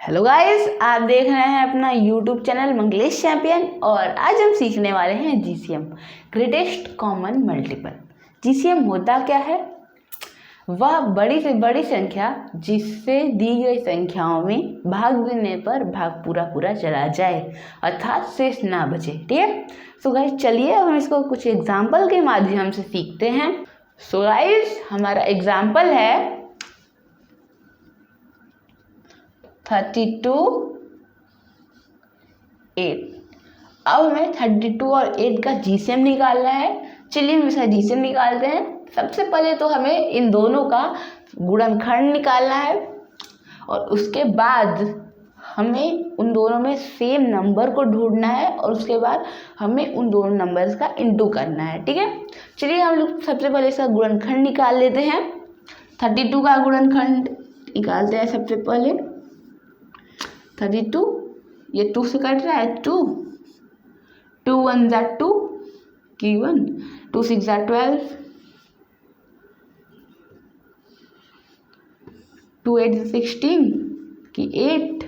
Hello guys, आप देख रहे हैं अपना यूट्यूब चैनल मंगलेश चैंपियन और आज हम सीखने वाले हैं GCM greatest common multiple. GCM होता क्या है? वह बड़ी से बड़ी संख्या जिससे दी गई संख्याओं में भाग देने पर भाग पूरा चला जाए अर्थात शेष ना बचे। ठीक है, सो गाइस चलिए हम इसको कुछ एग्जाम्पल के माध्यम से सीखते हैं। सो गाइस हमारा एग्जाम्पल है 32 8। अब हमें 32 और 8 का जीसीएम निकालना है। चलिए हम इसका जीसीएम निकालते हैं। सबसे पहले तो हमें इन दोनों का गुणनखंड निकालना है और उसके बाद हमें उन दोनों में सेम नंबर को ढूंढना है और उसके बाद हमें उन दोनों नंबर्स का इंटू करना है। ठीक है, चलिए हम लोग सबसे पहले इसका गुणनखंड निकाल लेते हैं। 32 का गुणनखंड निकालते हैं सबसे पहले। 32 ये 2 से कट रहा है, 2 2 1 ज़ा 2 की 1, 2 6 ज़ा 12, 2 8 ज़ा 16 की 8,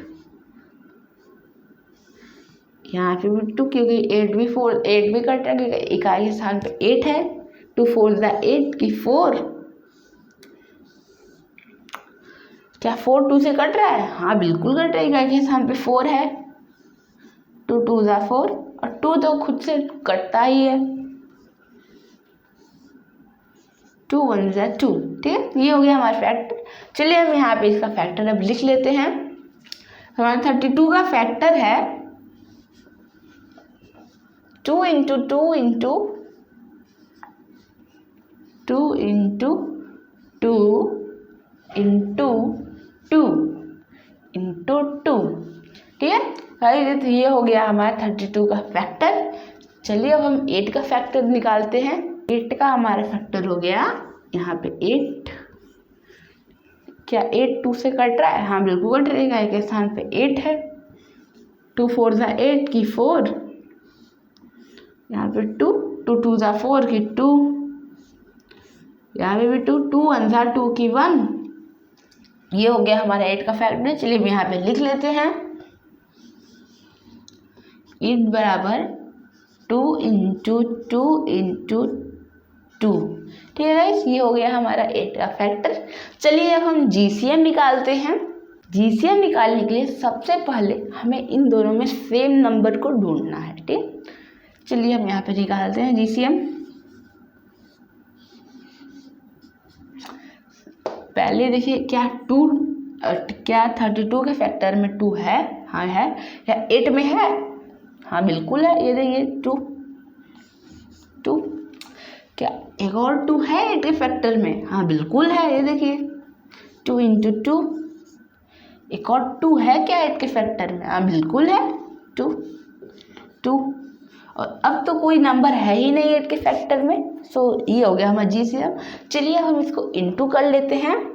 यहाँ पे भी 2 क्योंकि 8 भी कट रहा है क्योंकि इकाई के स्थान पे 8 है। 2 4 ज़ा 8 की 4, क्या 4 2 से कट रहा है? हाँ बिल्कुल कट रहा है, इकाई के स्थान पे 4 है। 2 2 ज़ा 4 और 2 तो खुद से कटता ही है। 2 1 ज़ा 2। ठीक है, ये हो गया हमारा फैक्टर। चलिए हम यहाँ पे इसका फैक्टर अब लिख लेते हैं। हमारा 32 का फैक्टर है 2 into 2 into 2 into 2 into 2 into 2। ठीक है, तो ये हो गया हमारा 32 का फैक्टर। चलिए अब हम 8 का फैक्टर निकालते हैं। 8 का हमारा फैक्टर हो गया यहाँ पे 8। क्या 8 2 से कट रहा है? हाँ बिल्कुल कट रहेगा, एक स्थान पे 8 है। 2 4 ज़ा 8 की 4, यहाँ पे 2 2 2 ज़ा 4 की 2, यहाँ पे भी 2 2 1 ज़ा 2 की 1। ये हो गया हमारा 8 का फैक्टर। चलिए हम यहाँ पे लिख लेते हैं। 8 बराबर 2 इंटू 2 इंटू 2। ठीक है गाइस, ये हो गया हमारा 8 का फैक्टर। चलिए अब हम जीसीएम निकालते हैं। जीसीएम निकालने के लिए सबसे पहले हमें इन दोनों में सेम नंबर को ढूंढना है। ठीक, चलिए हम यहाँ पे निकालते हैं जीसीएम। पहले देखिए क्या 32 के फैक्टर में 2 है? हाँ है। क्या 8 में है? हाँ बिल्कुल है, ये देखिए 2। क्या एक और 2 है 8 के फैक्टर में? हाँ बिल्कुल है, ये देखिए 2 इंटू 2। एक और 2 है क्या 8 के फैक्टर में? हाँ बिल्कुल है, 2। और अब तो कोई नंबर है ही नहीं 8 के फैक्टर में, सो ये हो गया हमारा जीसीएम। चलिए हम इसको इंटू कर लेते हैं।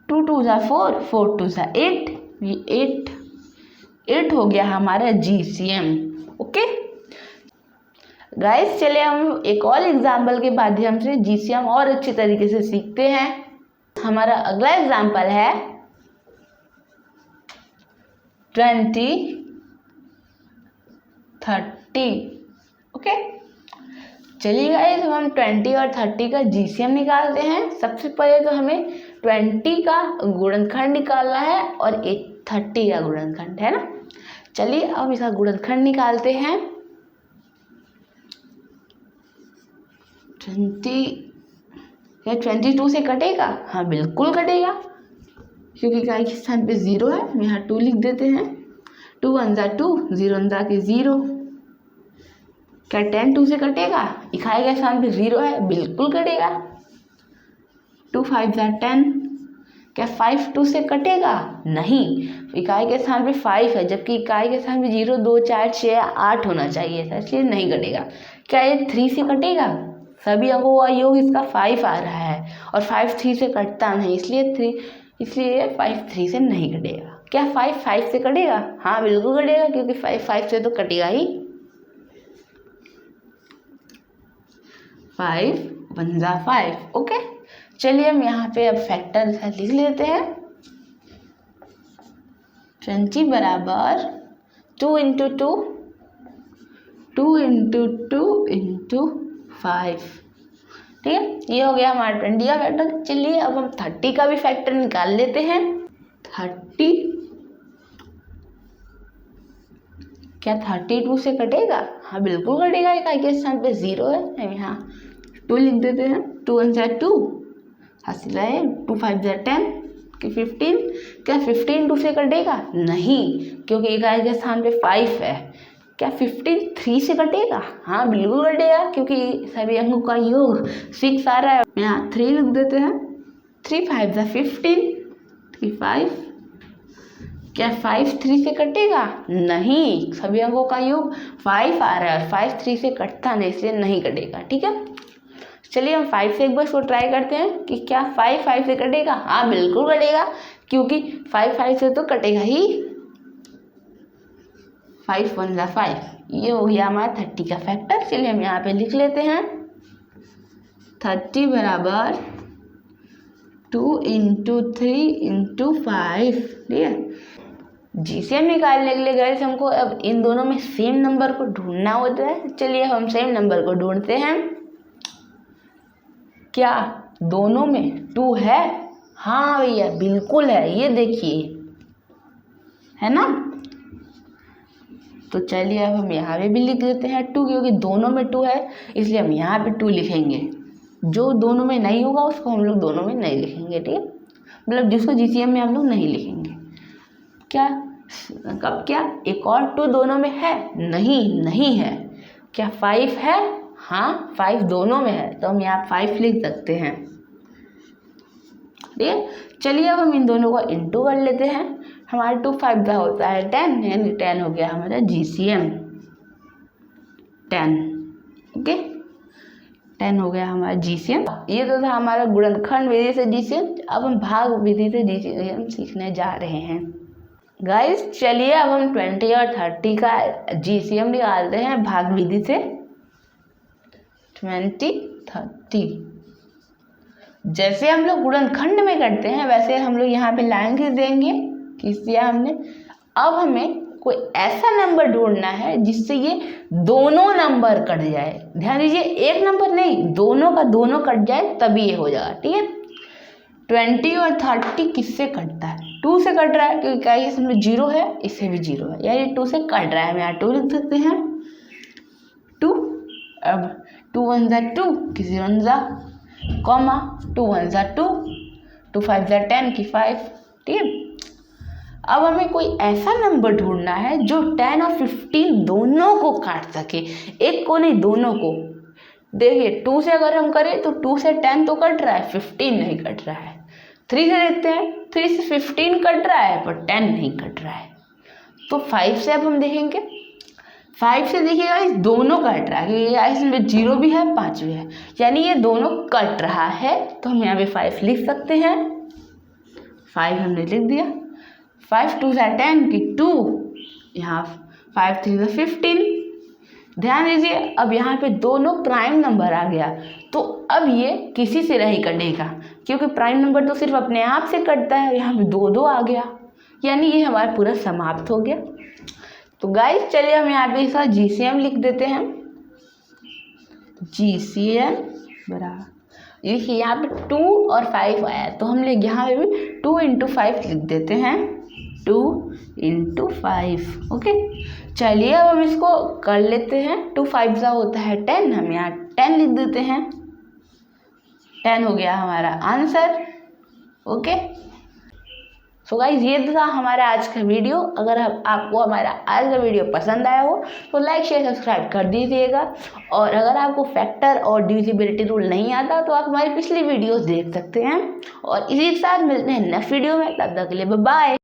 2 2 ज़ा 4, 4 2 ज़ा 8, ये 8 हो गया हमारा जीसीएम। ओके गाइस, चलिए हम एक और एग्जाम्पल के माध्यम से जीसीएम और अच्छी तरीके से सीखते हैं। हमारा अगला एग्जाम्पल है 20 30। ओके, चलिए गाइस हम 20 और 30 का जीसीएम निकालते हैं। सबसे पहले तो हमें 20 का गुणनखंड निकालना है और 30 का गुणनखंड है ना। चलिए अब इसका गुणनखंड निकालते हैं। 22 से कटेगा? हाँ बिल्कुल कटेगा, क्योंकि इकाई के स्थान पे 0 है। हम यहाँ 2 लिख देते हैं। 2 1 ज़ा 2, 0 1 ज़ा की 0। क्या 10 2 से कटेगा? इकाई के स्थान पे 0 है, बिल्कुल कटेगा। 2 5 ज़ा 10। क्या 5 2 से कटेगा? नहीं, इकाई के स्थान पे 5 है, जबकि इकाई के स्थान पे 0 2 4 6 8 होना चाहिए था, इसलिए नहीं कटेगा। क्या ये 3 से कटेगा? सभी अंकों का योग इसका 5 आ रहा है और 5 3 से कटता नहीं, इसलिए 5 3 से नहीं कटेगा। क्या 5 5 से कटेगा? हाँ बिल्कुल कटेगा, क्योंकि 5 5 से तो कटेगा ही। 5 1 ज़ा 5। ओके, चलिए हम यहाँ पे अब फैक्टर लिख लेते हैं। 20 बराबर 2 × 2, 2 × 2 × 5, ठीक है। ये हो गया हमारा 20 का फैक्टर। चलिए अब हम 30 का भी फैक्टर निकाल लेते हैं। 30, क्या 32 से कटेगा? हाँ बिल्कुल कटेगा, इकाई के स्थान पे 0 है। हम यहाँ 2 लिख देते हैं। 2 × 1 = 2, हासिल है 2 × 5 = 10 कि 15। क्या 15 2 से कटेगा? नहीं, क्योंकि इकाई के स्थान पे 5 है। क्या 15 3 से कटेगा? हाँ बिल्कुल कटेगा, क्योंकि सभी अंकों का योग 6 आ रहा है। यहाँ 3 लिख देते हैं। 3 × 5 = 15 कि 5। क्या 5 3 से कटेगा? नहीं, सभी अंकों का योग 5 आ रहा है। 5 3 से कटता नहीं, इसलिए नहीं कटेगा, ठीक है। चलिए हम 5 से एक बार इसको ट्राई करते हैं कि क्या 5 5 से कटेगा। हाँ बिल्कुल कटेगा, क्योंकि 5 5 से तो कटेगा ही। 5 × 1 = 5। ये हो गया हमारा 30 का फैक्टर। चलिए हम यहाँ पे लिख लेते हैं। 30 बराबर 2 × 3 × 5, ठीक है। जीसीएम निकालने के लिए गाइस हमको अब इन दोनों में सेम नंबर को ढूंढना होता है। चलिए हम सेम नंबर को ढूंढते हैं। क्या दोनों में 2 है? हाँ भैया बिल्कुल है, ये देखिए, है ना। तो चलिए अब हम यहाँ पे भी लिख देते हैं 2, क्योंकि दोनों में 2 है, इसलिए हम यहाँ पे 2 लिखेंगे। जो दोनों में नहीं होगा उसको हम लोग दोनों में नहीं लिखेंगे, ठीक है। मतलब जिसको जीसीएम में हम लोग नहीं लिखेंगे। क्या कब? क्या एक और 2 दोनों में है? नहीं है। क्या 5 है? हाँ 5 दोनों में है, तो हम यहाँ 5 लिख सकते हैं, ठीक है। चलिए अब हम इन दोनों को इंटू कर लेते हैं। हमारा 2 5 का होता है 10, यानी 10 हो गया हमारा जीसीएम 10, ओके। 10 हो गया हमारा जीसीएम। ये तो था हमारा गुणनखंड विधि से जीसीएम। अब हम भाग विधि से जीसीएम सीखने जा रहे हैं। गाइस चलिए अब हम 20 और 30 का जीसीएम निकालते हैं भाग विधि से। 20 30 जैसे हम लोग गुणनखंड में करते हैं वैसे हम लोग यहाँ पे लाइन खींच देंगे, खींच दिया हमने। अब हमें कोई ऐसा नंबर ढूंढना है जिससे ये दोनों नंबर कट जाए। ध्यान दीजिए, एक नंबर नहीं, दोनों का दोनों कट जाए तभी ये हो जाएगा, ठीक है। 20 और 30 किससे कटता है? 2 से कट रहा है, क्योंकि क्या इसमें 0 है, इससे भी 0 है, यानी 2 से कट रहा है। हम यहाँ 2 लिख सकते हैं। 2, अब 2 × 1 = 2 कि 0 × कॉमा 2 × 1 = 2, 2 × 5 = 10 कि 5, ठीक है। अब हमें कोई ऐसा नंबर ढूंढना है जो 10 और 15 दोनों को काट सके, एक को नहीं दोनों को। देखिए 2 से अगर हम करें तो 2 से 10 तो कट रहा है, 15 नहीं कट रहा है। 3 से देखते हैं, 3 से 15 कट रहा है पर 10 नहीं कट रहा है। तो 5 से अब हम देखेंगे। 5 से देखिएगा इस दोनों कट रहा है, क्योंकि इसमें 0 भी है 5 भी है, यानी ये दोनों कट रहा है। तो हम यहाँ पे 5 लिख सकते हैं। 5 हमने लिख दिया। 5 × 2 = 10 कि 2, यहाँ 5 × 3 = 15। ध्यान दीजिए, अब यहाँ पे दोनों प्राइम नंबर आ गया, तो अब ये किसी से नहीं कटेगा, क्योंकि प्राइम नंबर तो सिर्फ अपने आप से कटता है। यहाँ पे 2 2 आ गया, यानी ये हमारा पूरा समाप्त हो गया। तो गाइस चलिए हम यहाँ पे इसका जीसीएम लिख देते हैं। जीसीएम बराबर, देखिए यहाँ पे 2 और 5 आया, तो हम लोग यहाँ पे भी 2 × 5 लिख देते हैं। 2 × 5, ओके। चलिए अब हम इसको कर लेते हैं। 2 5 होता है 10, हम यहाँ 10 लिख देते हैं। 10 हो गया हमारा आंसर, ओके। सो गाइज ये था हमारा आज का वीडियो। अगर आपको हमारा आज का वीडियो पसंद आया हो तो लाइक शेयर सब्सक्राइब कर दीजिएगा। और अगर आपको फैक्टर और डिविजिबिलिटी रूल नहीं आता तो आप हमारी पिछली वीडियोस देख सकते हैं। और इसी के साथ मिलते हैं नेक्स्ट वीडियो में, तब तक के लिए बाय बाय।